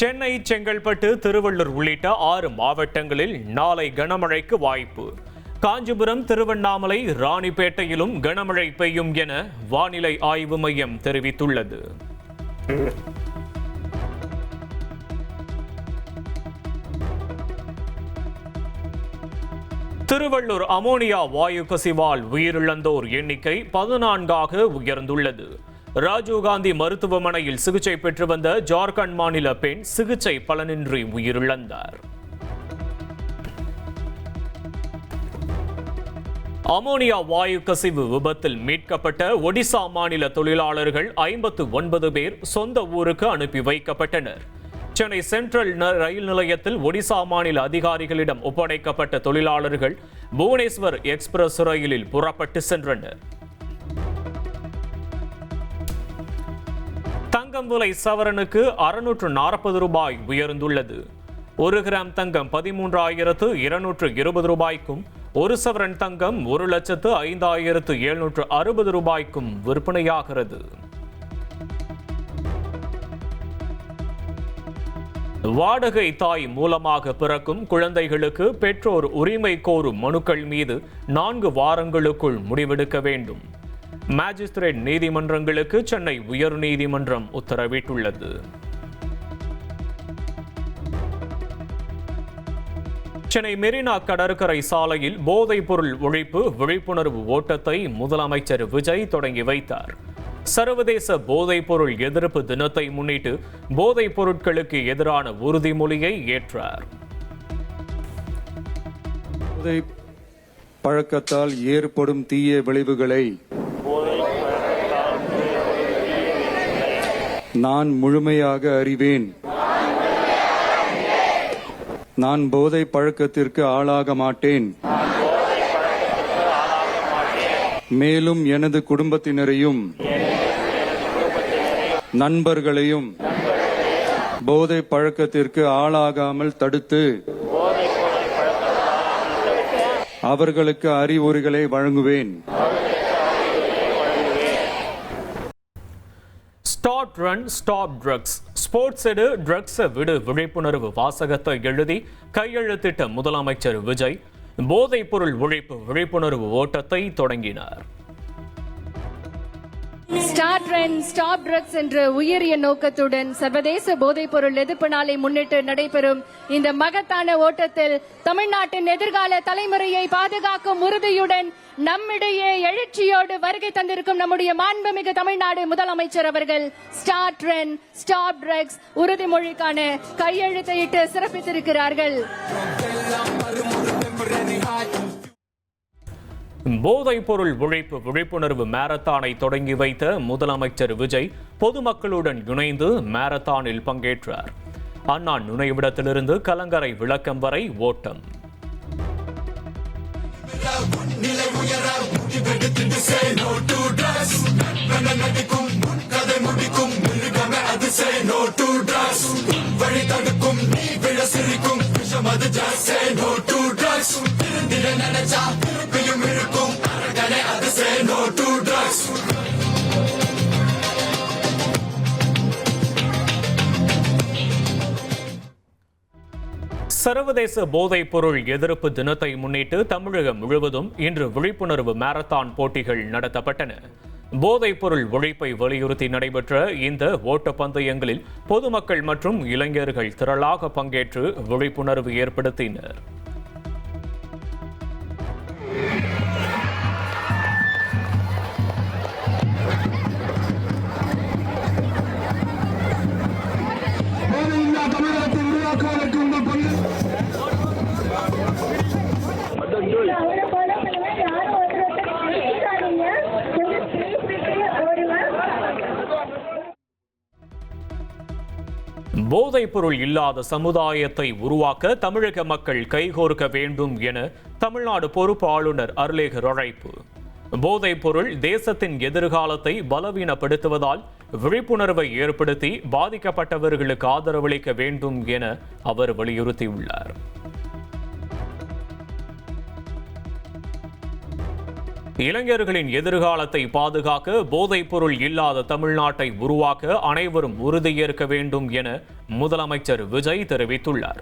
சென்னை, செங்கல்பட்டு, திருவள்ளூர் உள்ளிட்ட 6 மாவட்டங்களில் நாளை கனமழைக்கு வாய்ப்பு. காஞ்சிபுரம், திருவண்ணாமலை, ராணிப்பேட்டையிலும் கனமழை பெய்யும் என வானிலை ஆய்வு மையம் தெரிவித்துள்ளது. திருவள்ளூர் அமோனியா வாயு கசிவால் உயிரிழந்தோர் எண்ணிக்கை 14ஆக உயர்ந்துள்ளது. ராஜீவ்காந்தி மருத்துவமனையில் சிகிச்சை பெற்று வந்த ஜார்க்கண்ட் மாநில பெண் சிகிச்சை பலனின்றி உயிரிழந்தார். அமோனியா வாயு கசிவு விபத்தில் மீட்கப்பட்ட ஒடிசா மாநில தொழிலாளர்கள் 59 பேர் சொந்த ஊருக்கு அனுப்பி வைக்கப்பட்டனர். சென்னை சென்ட்ரல் ரயில் நிலையத்தில் ஒடிசா மாநில அதிகாரிகளிடம் ஒப்படைக்கப்பட்ட தொழிலாளர்கள் புவனேஸ்வர் எக்ஸ்பிரஸ் ரயிலில் புறப்பட்டு சென்றனர். தங்கம் விலை சவரனுக்கு 640 ரூபாய் உயர்ந்துள்ளது. 1 கிராம் தங்கம் 13,220 ரூபாய்க்கும், 1 சவரன் தங்கம் 1,05,760 ரூபாய்க்கும் விற்பனையாகிறது. வாடகை தாய் மூலமாக பிறக்கும் குழந்தைகளுக்கு பெற்றோர் உரிமை கோரும் மனுக்கள் மீது 4 வாரங்களுக்குள் முடிவெடுக்க வேண்டும். மேஜிஸ்திரேட் நீதிமன்றங்களுக்கு சென்னை உயர்நீதிமன்றம் உத்தரவிட்டுள்ளது. சென்னை மெரினா கடற்கரை சாலையில் போதைப் பொருள் ஒழிப்பு விழிப்புணர்வு ஓட்டத்தை முதலமைச்சர் விஜய் தொடங்கி வைத்தார். சர்வதேச போதைப் பொருள் எதிர்ப்பு தினத்தை முன்னிட்டு போதைப் பொருட்களுக்கு எதிரான உறுதிமொழியை ஏற்றார். போதை பழக்கத்தால் ஏற்படும் தீய விளைவுகளை நான் முழுமையாக அறிவேன். நான் போதை பழக்கத்திற்கு ஆளாக மாட்டேன். மேலும் எனது குடும்பத்தினரையும் நண்பர்களையும் போதை பழக்கத்திற்கு ஆளாகாமல் தடுத்து அவர்களுக்கு அறிவுரைகளை வழங்குவேன். Start run stop drugs, sports எடு ட்ரக்ஸை விடு விழிப்புணர்வு வாசகத்தை எழுதி கையெழுத்திட்ட முதலமைச்சர் விஜய் போதைப் பொருள் ஒழிப்பு விழிப்புணர்வு ஓட்டத்தை தொடங்கினார். ஸ்டார்ட் ரன் ஸ்டாப் ட்ரக்ஸ் என்ற உயரிய நோக்கத்துடன் சர்வதேச போதைப் பொருள் எதிர்ப்பு நாளை முன்னிட்டு நடைபெறும் இந்த மகத்தான ஓட்டத்தில் தமிழ்நாட்டின் எதிர்கால தலைமுறையை பாதுகாக்கும் உறுதியுடன் நம்மிடையே எழுச்சியோடு வருகை தந்திருக்கும் நம்முடைய மாண்புமிகு தமிழ்நாடு முதலமைச்சர் அவர்கள் ஸ்டார்ட் ரன் ஸ்டாப் ட்ரக்ஸ் உறுதிமொழிக்கான கையெழுத்தையிட்டு சிறப்பித்திருக்கிறார்கள். போதைப் பொருள் ஒழிப்பு விழிப்புணர்வு மாரத்தானை தொடங்கி வைத்த முதலமைச்சர் விஜய் பொதுமக்களுடன் இணைந்து மாரத்தானில் பங்கேற்றார். அண்ணா நினைவிடத்திலிருந்து கலங்கரை விளக்கம் வரை ஓட்டம். சர்வதேச போதைப் பொருள் எதிர்ப்பு தினத்தை முன்னிட்டு தமிழகம் முழுவதும் இன்று விழிப்புணர்வு மாரத்தான் போட்டிகள் நடத்தப்பட்டன. போதைப் பொருள் ஒழிப்பை வலியுறுத்தி நடைபெற்ற இந்த ஓட்டப்பந்தயங்களில் பொதுமக்கள் மற்றும் இளைஞர்கள் திரளாக பங்கேற்று விழிப்புணர்வு ஏற்படுத்தினர். போதைப் பொருள் இல்லாத சமுதாயத்தை உருவாக்க தமிழக மக்கள் கைகோர்க்க வேண்டும் என தமிழ்நாடு பொறுப்பு ஆளுநர் அருளேகர் அழைப்பு. போதைப் பொருள் தேசத்தின் எதிர்காலத்தை பலவீனப்படுத்துவதால் விழிப்புணர்வை ஏற்படுத்தி பாதிக்கப்பட்டவர்களுக்கு ஆதரவளிக்க வேண்டும் என அவர் வலியுறுத்தியுள்ளார். இளைஞர்களின் எதிர்காலத்தை பாதுகாக்க போதைப் பொருள் இல்லாத தமிழ்நாட்டை உருவாக்க அனைவரும் உறுதியேற்க வேண்டும் என முதலமைச்சர் விஜய் தெரிவித்துள்ளார்.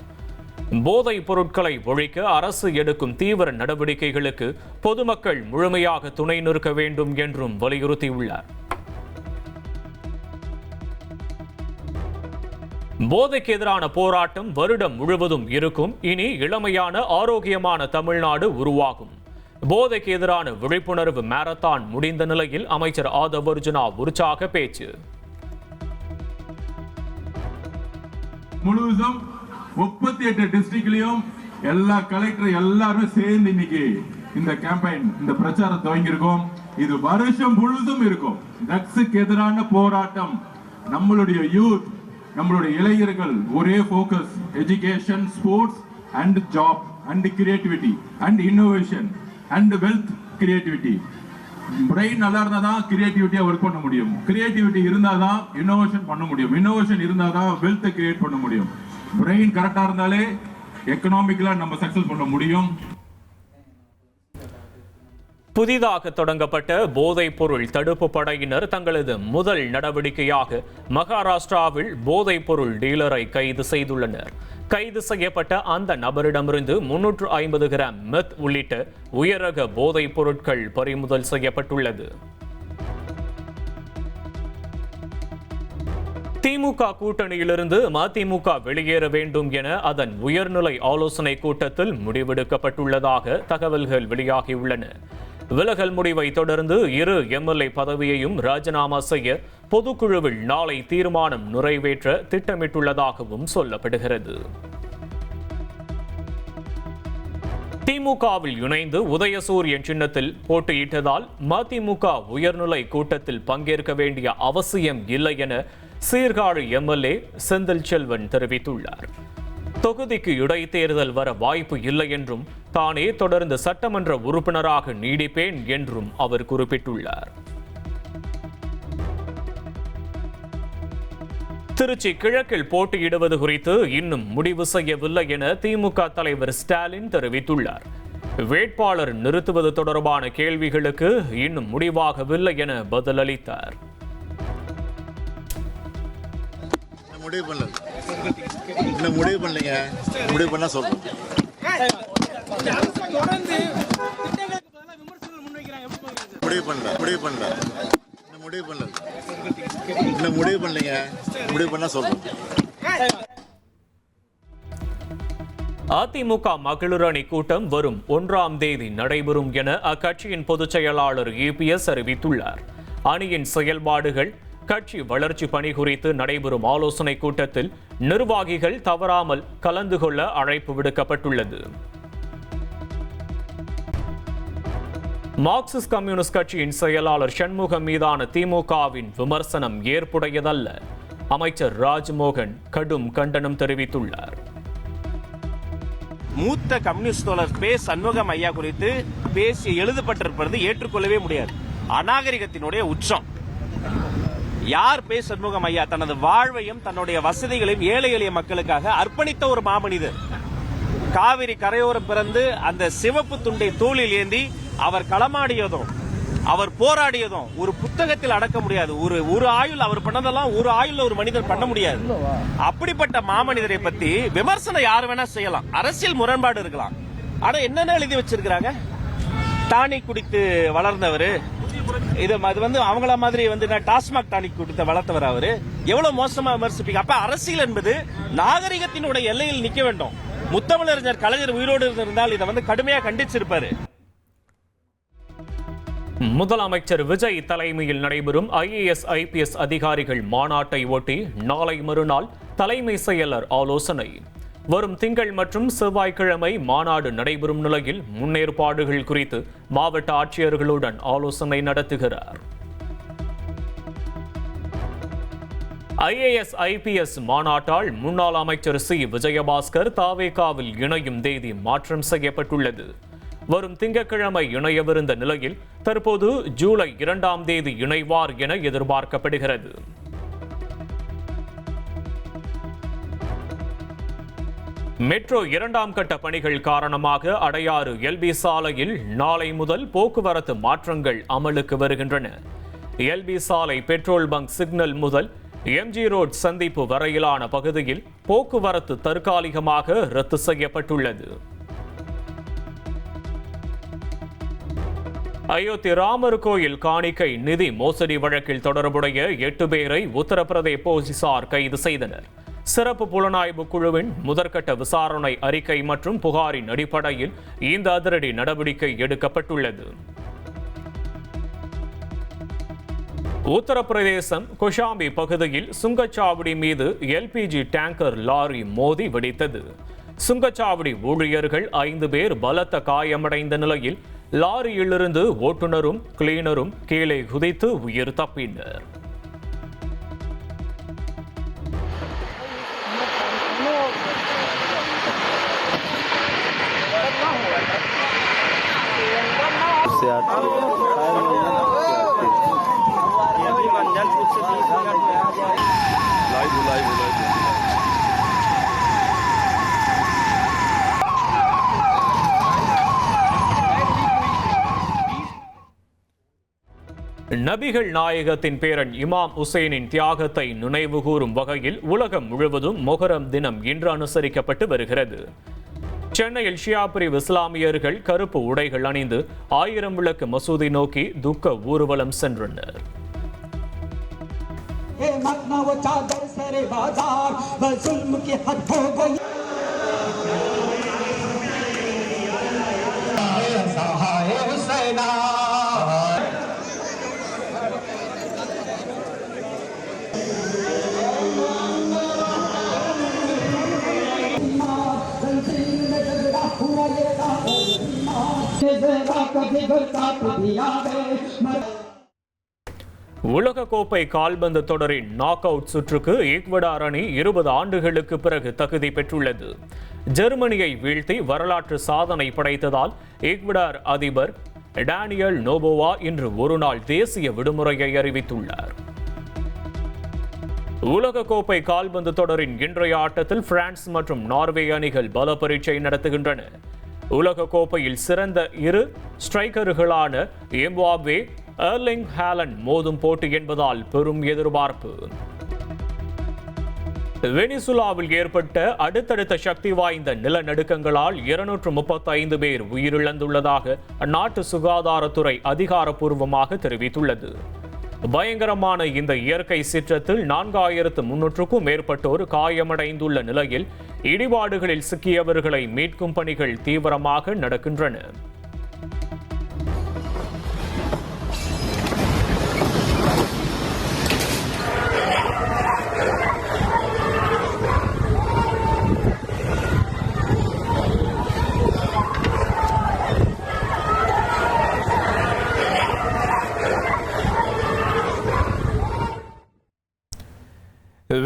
போதைப் பொருட்களை ஒழிக்க அரசு எடுக்கும் தீவிர நடவடிக்கைகளுக்கு பொதுமக்கள் முழுமையாக துணை நிற்க வேண்டும் என்றும் வலியுறுத்தியுள்ளார். போதைக்கு எதிரான போராட்டம் வருடம் முழுவதும் இருக்கும். இனி இளமையான ஆரோக்கியமான தமிழ்நாடு உருவாகும். போதைக்கு எதிரான விழிப்புணர்வு மாரத்தான் முடிந்த நிலையில் அமைச்சர் ஆதவ் அர்ஜுனா உற்சாக பேச்சு. முழுவதும் 38 டிஸ்ட்ரிக்ட்லயும் எல்லா கலெக்டர் எல்லாரும் சேர்ந்து இன்னைக்கு இந்த கேம்பெயின், இந்த பிரச்சாரம் துவங்கியிருக்கோம். இது வருஷம் முழுவதும் இருக்கும். ட்ரக்ஸுக்கு எதிரான போராட்டம். நம்மளுடைய யூத், நம்மளுடைய இளைஞர்கள் ஒரே focus education, sports and job and creativity and innovation and wealth creativity. Brain நல்லா இருந்தா தான் கிரியேட்டிவிட்டியா ஒர்க் பண்ண முடியும். கிரியேட்டிவிட்டி இருந்தா தான் இன்னோவேஷன் பண்ண முடியும். இன்னோவேஷன் இருந்தா தான் வெல்த் கிரியேட் பண்ண முடியும். பிரெயின் கரெக்டா இருந்தாலே எக்கனாமிக்கலா நம்ம சக்சஸ் பண்ண முடியும். புதிதாக தொடங்கப்பட்ட போதைப் பொருள் தடுப்பு படையினர் தங்களது முதல் நடவடிக்கையாக மகாராஷ்டிராவில் போதைப் பொருள் டீலரை கைது செய்துள்ளனர். கைது செய்யப்பட்ட அந்த நபரிடமிருந்து 350 கிராம் மெத் உள்ளிட்ட உயரக போதைப் பொருட்கள் பறிமுதல் செய்யப்பட்டுள்ளது. திமுக கூட்டணியிலிருந்து மதிமுக வெளியேற வேண்டும் என அதன் உயர்நிலை ஆலோசனை கூட்டத்தில் முடிவெடுக்கப்பட்டுள்ளதாக தகவல்கள் வெளியாகியுள்ளன. விலகல் முடிவை தொடர்ந்து இரு எம்எல்ஏ பதவியையும் ராஜினாமா செய்ய பொதுக்குழுவில் நாளை தீர்மானம் நிறைவேற்ற திட்டமிட்டுள்ளதாகவும் சொல்லப்படுகிறது. திமுகவில் இணைந்து உதயசூரியன் சின்னத்தில் போட்டியிட்டதால் மதிமுக உயர்நிலை கூட்டத்தில் பங்கேற்க வேண்டிய அவசியம் இல்லை என சீர்காழி எம்எல்ஏ செந்தில் செல்வன் தெரிவித்துள்ளார். தொகுதிக்கு இடைத்தேர்தல் வர வாய்ப்பு இல்லை என்றும் தானே தொடர்ந்து சட்டமன்ற உறுப்பினராக நீடிப்பேன் என்றும் அவர் குறிப்பிட்டுள்ளார். திருச்சி கிழக்கில் போட்டியிடுவது குறித்து இன்னும் முடிவு செய்யவில்லை என திமுக தலைவர் ஸ்டாலின் தெரிவித்துள்ளார். வேட்பாளர் நிறுத்துவது தொடர்பான கேள்விகளுக்கு இன்னும் முடிவாகவில்லை என பதிலளித்தார். முடிவு பண்ணலைங்க. முடிவு பண்ணா சொல்றோம். முடிவு பண்ணலைங்க. முடிவு பண்ணா சொல்றோம். அதிமுக மகளிர் அணி கூட்டம் வரும் 1ஆம் தேதி நடைபெறும் என அக்கட்சியின் பொதுச் செயலாளர் EPS அறிவித்துள்ளார். அணியின் செயல்பாடுகள், கட்சி வளர்ச்சி பணி குறித்து நடைபெறும் ஆலோசனை கூட்டத்தில் நிர்வாகிகள் தவறாமல் கலந்து கொள்ள அழைப்பு விடுக்கப்பட்டுள்ளது. மார்க்சிஸ்ட் கம்யூனிஸ்ட் கட்சியின் செயலாளர் சண்முகம் மீதான திமுகவின் விமர்சனம் ஏற்புடையதல்ல. அமைச்சர் ராஜ்மோகன் கடும் கண்டனம் தெரிவித்துள்ளார். மூத்த கம்யூனிஸ்ட் தோழர் பே. சண்முகம் ஐயா குறித்து பேசி எழுதப்பட்டிருப்பது ஏற்றுக்கொள்ளவே முடியாது. அநாகரிகத்தினுடைய உச்சம். யார் பே. சண்முகம் ஐயா தனது வாழ்வையும் தன்னுடைய வசதிகளையும் ஏழை எளிய மக்களுக்காக அர்ப்பணித்த ஒரு மாமனிதர். காவிரி கரையோரம் பிறந்து அந்த சிவப்பு துண்டை தோளில் ஏந்தி அவர் களமாடியதும் அவர் போராடியதும் ஒரு புத்தகத்தில் அடக்க முடியாது. ஒரு ஆயுள் அவர் பண்ணதெல்லாம் ஒரு ஆயுள் ஒரு மனிதர் பண்ண முடியாது. அப்படிப்பட்ட மாமனிதரை பத்தி விமர்சனம் யார் வேணா செய்யலாம். அரசியல் முரண்பாடு இருக்கலாம். ஆனா என்னென்ன எழுதி வச்சிருக்காங்க? டானிக் குடித்து வளர்ந்தவர். இது அவங்கள மாதிரி டாஸ்மாக் டானிக் குடித்த வளர்த்தவர். அவரு எவ்வளவு மோசமா விமர்சிப்பீங்க? அப்ப அரசியல் என்பது நாகரிகத்தினுடைய எல்லையில் நிக்க வேண்டும். முத்தமிழறிஞர் கலைஞர் உயிரோடு இருந்தால் இதை கடுமையா கண்டிச்சிருப்பாரு. முதலமைச்சர் விஜய் தலைமையில் நடைபெறும் IAS IPS அதிகாரிகள் மாநாட்டை ஒட்டி நாளை மறுநாள் தலைமை செயலர் ஆலோசனை. வரும் திங்கள் மற்றும் செவ்வாய்க்கிழமை மாநாடு நடைபெறும் நிலையில் முன்னேற்பாடுகள் குறித்து மாவட்ட ஆட்சியர்களுடன் ஆலோசனை நடத்துகிறார். IAS IPS மாநாட்டால் முன்னாள் அமைச்சர் C. விஜயபாஸ்கர் தாவேகாவில் இணையும் தேதி மாற்றம் செய்யப்பட்டுள்ளது. வரும் திங்கட்கிழமை இணையவிருந்த நிலையில் தற்போது ஜூலை 2ஆம் தேதி இணைவார் என எதிர்பார்க்கப்படுகிறது. மெட்ரோ 2ஆம் கட்ட பணிகள் காரணமாக அடையாறு எல்பி சாலையில் நாளை முதல் போக்குவரத்து மாற்றங்கள் அமலுக்கு வருகின்றன. எல்பி சாலை பெட்ரோல் பங்க் சிக்னல் முதல் எம்ஜி ரோட் சந்திப்பு வரையிலான பகுதியில் போக்குவரத்து தற்காலிகமாக ரத்து செய்யப்பட்டுள்ளது. அயோத்தி ராமர் கோயில் காணிக்கை நிதி மோசடி வழக்கில் தொடர்புடைய 8 பேரை உத்தரப்பிரதேச போலீசார் கைது செய்தனர். சிறப்பு புலனாய்வு குழுவின் முதற்கட்ட விசாரணை அறிக்கை மற்றும் புகாரின் அடிப்படையில் இந்த அதிரடி நடவடிக்கை எடுக்கப்பட்டுள்ளது. உத்தரப்பிரதேசம் கொஷாம்பி பகுதியில் சுங்கச்சாவடி மீது எல்பிஜி டேங்கர் லாரி மோதி வெடித்தது. சுங்கச்சாவடி ஊழியர்கள் 5 பேர் பலத்த காயமடைந்த நிலையில் லாரியிலிருந்து ஓட்டுநரும் கிளீனரும் கீழே குதித்து உயிர் தப்பினர். நபிகள் நாயகத்தின் பேரன் இமாம் உசைனின் தியாகத்தை நினைவுகூரும் வகையில் உலகம் முழுவதும் மொஹரம் தினம் இன்று அனுசரிக்கப்பட்டு வருகிறது. சென்னையில் ஷியா பிரிவு இஸ்லாமியர்கள் கருப்பு உடைகள் அணிந்து 1000 விளக்கு மசூதி நோக்கி துக்க ஊர்வலம் சென்றனர். உலகக்கோப்பை கால்பந்து தொடரின் நாக் அவுட் சுற்றுக்கு ஈக்வடார் அணி 20 ஆண்டுகளுக்கு பிறகு தகுதி பெற்றுள்ளது. ஜெர்மனியை வீழ்த்தி வரலாற்று சாதனை படைத்ததால் ஈக்வடார் அதிபர் டேனியல் நோபோவா இன்று ஒருநாள் தேசிய விடுமுறையை அறிவித்துள்ளார். உலகக்கோப்பை கால்பந்து தொடரின் இன்றைய ஆட்டத்தில் பிரான்ஸ் மற்றும் நார்வே அணிகள் பல பரீட்சை நடத்துகின்றன. உலகக்கோப்பையில் சிறந்த 2 ஸ்ட்ரைக்கர்களான எம்பாப்வே, எர்லிங் ஹாலண்ட் மோதும் போட்டி என்பதால் பெரும் எதிர்பார்ப்பு. வெனிசுலாவில் ஏற்பட்ட அடுத்தடுத்த சக்தி வாய்ந்த நிலநடுக்கங்களால் 235 பேர் உயிரிழந்துள்ளதாக அந்நாட்டு சுகாதாரத்துறை அதிகாரப்பூர்வமாக தெரிவித்துள்ளது. பயங்கரமான இந்த இயற்கை சீற்றத்தில் 4300க்கும் மேற்பட்டோர் காயமடைந்துள்ள நிலையில் இடிபாடுகளில் சிக்கியவர்களை மீட்கும் பணிகள் தீவிரமாக நடக்கின்றன.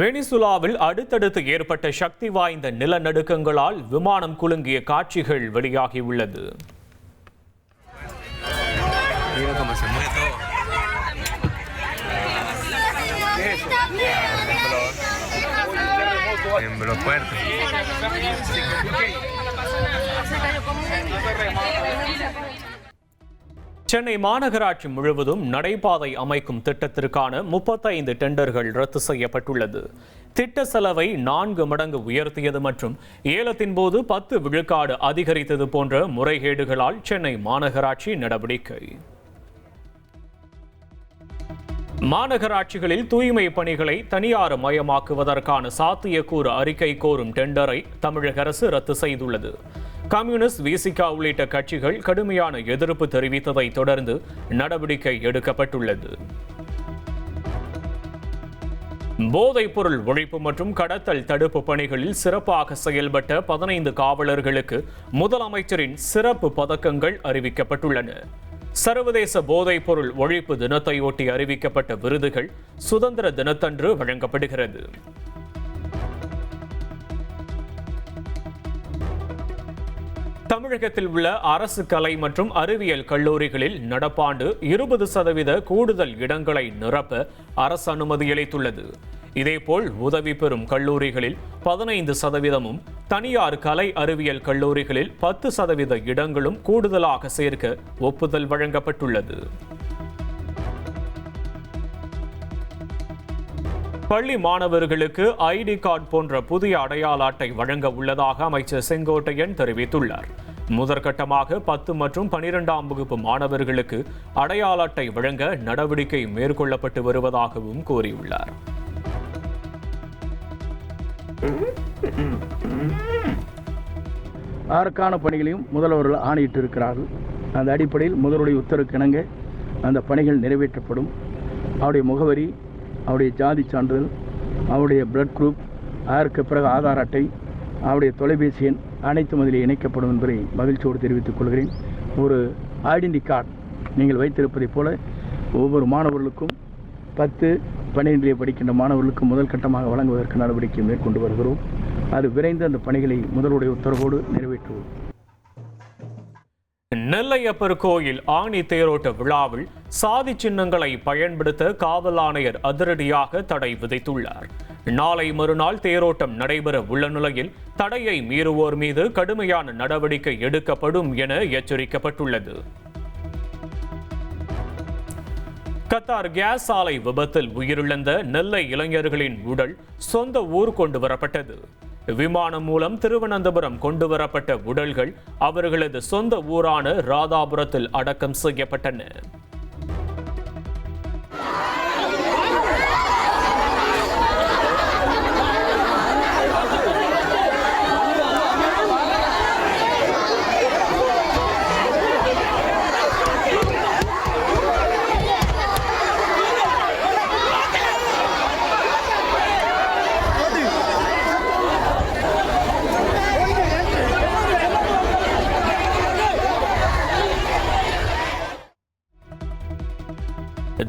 வெனிசுலாவில் அடுத்தடுத்து ஏற்பட்ட சக்தி வாய்ந்த நிலநடுக்கங்களால் விமானம் குலுங்கிய காட்சிகள் வெளியாகியுள்ளது. சென்னை மாநகராட்சி முழுவதும் நடைபாதை அமைக்கும் திட்டத்திற்கான 35 டெண்டர்கள் ரத்து செய்யப்பட்டுள்ளது. திட்ட செலவை 4 மடங்கு உயர்த்தியது மற்றும் ஏலத்தின் போது 10 விழுக்காடு அதிகரித்தது போன்ற முறைகேடுகளால் சென்னை மாநகராட்சி நடவடிக்கை. மாநகராட்சிகளில் தூய்மை பணிகளை தனியார் மயமாக்குவதற்கான சாத்தியக்கூறு அறிக்கை கோரும் டெண்டரை தமிழக அரசு ரத்து செய்துள்ளது. கம்யூனிஸ்ட், விசிக உள்ளிட்ட கட்சிகள் கடுமையான எதிர்ப்பு தெரிவித்ததை தொடர்ந்து நடவடிக்கை எடுக்கப்பட்டுள்ளது. போதைப் பொருள் ஒழிப்பு மற்றும் கடத்தல் தடுப்பு பணிகளில் சிறப்பாக செயல்பட்ட 15 காவலர்களுக்கு முதலமைச்சரின் சிறப்பு பதக்கங்கள் அறிவிக்கப்பட்டுள்ளன. சர்வதேச போதைப் பொருள் ஒழிப்பு தினத்தையொட்டி அறிவிக்கப்பட்ட விருதுகள் சுதந்திர தினத்தன்று வழங்கப்படுகிறது. தமிழகத்தில் உள்ள அரசு கலை மற்றும் அறிவியல் கல்லூரிகளில் நடப்பாண்டு 20% கூடுதல் இடங்களை நிரப்ப அரசு அனுமதி அளித்துள்ளது. இதேபோல் உதவி பெறும் கல்லூரிகளில் 15%, தனியார் கலை அறிவியல் கல்லூரிகளில் 10% இடங்களும் கூடுதலாக சேர்க்க ஒப்புதல் வழங்கப்பட்டுள்ளது. பள்ளி மாணவர்களுக்கு ஐடி கார்டு போன்ற புதிய அடையாள அட்டை வழங்க உள்ளதாக அமைச்சர் செங்கோட்டையன் தெரிவித்துள்ளார். முதற்கட்டமாக 10 மற்றும் 12ஆம் வகுப்பு மாணவர்களுக்கு அடையாள அட்டை வழங்க நடவடிக்கை மேற்கொள்ளப்பட்டு வருவதாகவும் கூறியுள்ளார். அதற்கான பணிகளையும் முதல்வர்கள் ஆணையிட்டு இருக்கிறார்கள். அந்த அடிப்படையில் முதல்வருடைய உத்தரவுக்கு இணங்க அந்த பணிகள் நிறைவேற்றப்படும். அவருடைய முகவரி, அவருடைய ஜாதி சான்றிதழ், அவருடைய பிளட் குரூப், அதற்கு பிறகு ஆதார் அட்டை, அவருடைய தொலைபேசி எண் அனைத்தும் அதில் இணைக்கப்படும் என்பதை மகிழ்ச்சியோடு தெரிவித்துக் கொள்கிறேன். ஒரு ஐடென்டி கார்டு நீங்கள் வைத்திருப்பதைப் போல ஒவ்வொரு மாணவர்களுக்கும் 10, 12 படிக்கின்ற மாணவர்களுக்கு முதல் கட்டமாக வழங்குவதற்கு நடவடிக்கை மேற்கொண்டு வருகிறோம். அது விரைந்து அந்த பணிகளை முதல்வருடைய உத்தரவோடு நிறைவேற்றுவோம். நெல்லையப்பர் கோயில் ஆணி தேரோட்ட விழாவில் சாதி சின்னங்களை பயன்படுத்த காவல் ஆணையர் அதிரடியாக தடை விதித்துள்ளார். நாளை மறுநாள் தேரோட்டம் நடைபெற உள்ள நிலையில் தடையை மீறுவோர் மீது கடுமையான நடவடிக்கை எடுக்கப்படும் என எச்சரிக்கப்பட்டுள்ளது. கத்தார் கேஸ் ஆலை விபத்தில் உயிரிழந்த நெல்லை இளைஞர்களின் உடல் சொந்த ஊர் கொண்டு வரப்பட்டது. விமானம் மூலம் திருவனந்தபுரம் கொண்டு வரப்பட்ட உடல்கள் அவர்களது சொந்த ஊரான ராதாபுரத்தில் அடக்கம் செய்யப்பட்டன.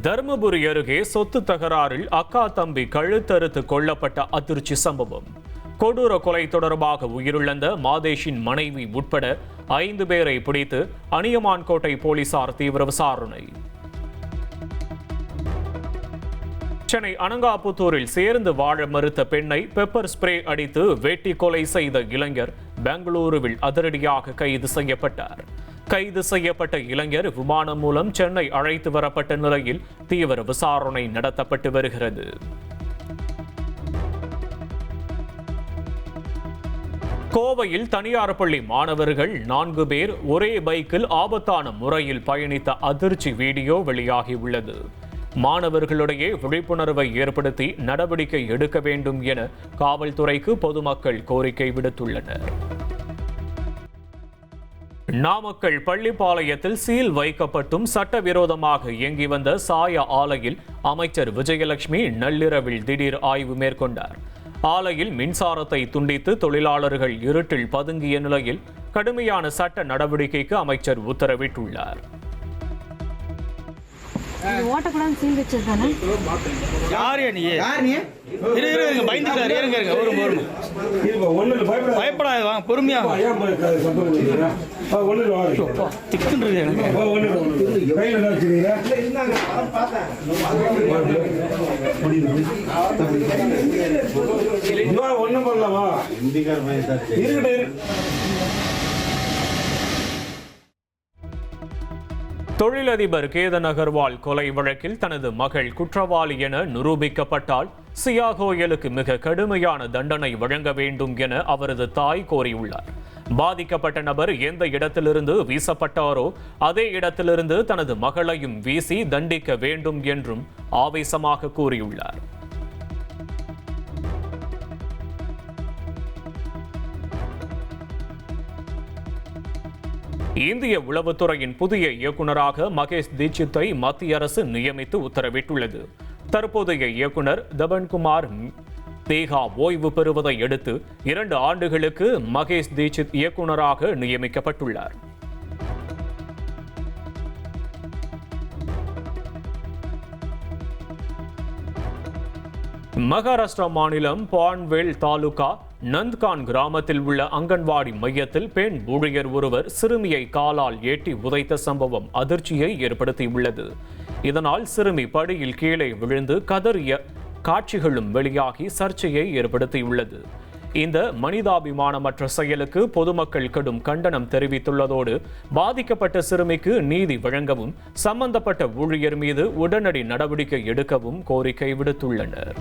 தருமபுரி அருகே சொத்து தகராறில் அக்கா தம்பி கழுத்தறுத்து கொல்லப்பட்ட அதிர்ச்சி சம்பவம். கொடூர கொலை தொடர்பாக உயிரிழந்த மாதேஷின் மனைவி உட்பட 5 பேரை பிடித்து அணியமான்கோட்டை போலீசார் தீவிர விசாரணை. சென்னை அனங்காபுத்தூரில் சேர்ந்து வாழ மறுத்த பெண்ணை பெப்பர் ஸ்ப்ரே அடித்து வெட்டி கொலை செய்த இளைஞர் பெங்களூருவில் அதிரடியாக கைது செய்யப்பட்டார். கைது செய்யப்பட்ட இளைஞர் விமானம் மூலம் சென்னை அழைத்து வரப்பட்ட நிலையில் தீவிர விசாரணை நடத்தப்பட்டு வருகிறது. கோவையில் தனியார் பள்ளி மாணவர்கள் 4 பேர் ஒரே பைக்கில் ஆபத்தான முறையில் பயணித்த அதிர்ச்சி வீடியோ வெளியாகியுள்ளது. மாணவர்களிடையே விழிப்புணர்வை ஏற்படுத்தி நடவடிக்கை எடுக்க வேண்டும் என காவல்துறைக்கு பொதுமக்கள் கோரிக்கை விடுத்துள்ளனர். நாமக்கல் பள்ளிப்பாளையத்தில் சீல் வைக்கப்பட்டும் சட்டவிரோதமாக இயங்கி வந்த சாய ஆலையில் அமைச்சர் விஜயலட்சுமி நள்ளிரவில் திடீர் ஆய்வு மேற்கொண்டார். ஆலையில் மின்சாரத்தை துண்டித்து தொழிலாளர்கள் இருட்டில் பதுங்கிய நிலையில் கடுமையான சட்ட நடவடிக்கைக்கு அமைச்சர் உத்தரவிட்டுள்ளார். ஓட்டக்கூடாது சீல் வச்சிருக்கானே. யாரு நீ? இருங்க பயந்துட்டாரு. இருங்க பயப்படாது, வாங்க பொறுமையா. திக்குன்றது எனக்கு. ஒண்ணும் பண்ணலாமா? தொழிலதிபர் கேதன் அகர்வால் கொலை வழக்கில் தனது மகள் குற்றவாளி என நிரூபிக்கப்பட்டால் சியா கோயலுக்கு மிக கடுமையான தண்டனை வழங்க வேண்டும் என அவரது தாய் கோரியுள்ளார். பாதிக்கப்பட்ட நபர் எந்த இடத்திலிருந்து வீசப்பட்டாரோ அதே இடத்திலிருந்து தனது மகளையும் வீசி தண்டிக்க வேண்டும் என்றும் ஆவேசமாக கூறியுள்ளார். இந்திய உளவுத்துறையின் புதிய இயக்குநராக மகேஷ் தீட்சித்தை மத்திய அரசு நியமித்து உத்தரவிட்டுள்ளது. தற்போதைய இயக்குனர் தபன்குமார் தேகா ஓய்வு பெறுவதை அடுத்து 2 ஆண்டுகளுக்கு மகேஷ் தீட்சித் இயக்குநராக நியமிக்கப்பட்டுள்ளார். மகாராஷ்டிரா மாநிலம் பான்வேல் தாலுகா நந்த்கான் கிராமத்தில் உள்ள அங்கன்வாடி மையத்தில் பெண் ஊழியர் ஒருவர் சிறுமியை காலால் ஏட்டி உதைத்த சம்பவம் அதிர்ச்சியை ஏற்படுத்தியுள்ளது. இதனால் சிறுமி படியில் கீழே விழுந்து கதறிய காட்சிகளும் வெளியாகி சர்ச்சையை ஏற்படுத்தியுள்ளது. இந்த மனிதாபிமானமற்ற செயலுக்கு பொதுமக்கள் கடும் கண்டனம் தெரிவித்துள்ளதோடு பாதிக்கப்பட்ட சிறுமிக்கு நீதி வழங்கவும் சம்பந்தப்பட்ட ஊழியர் மீது உடனடி நடவடிக்கை எடுக்கவும் கோரிக்கை விடுத்துள்ளனர்.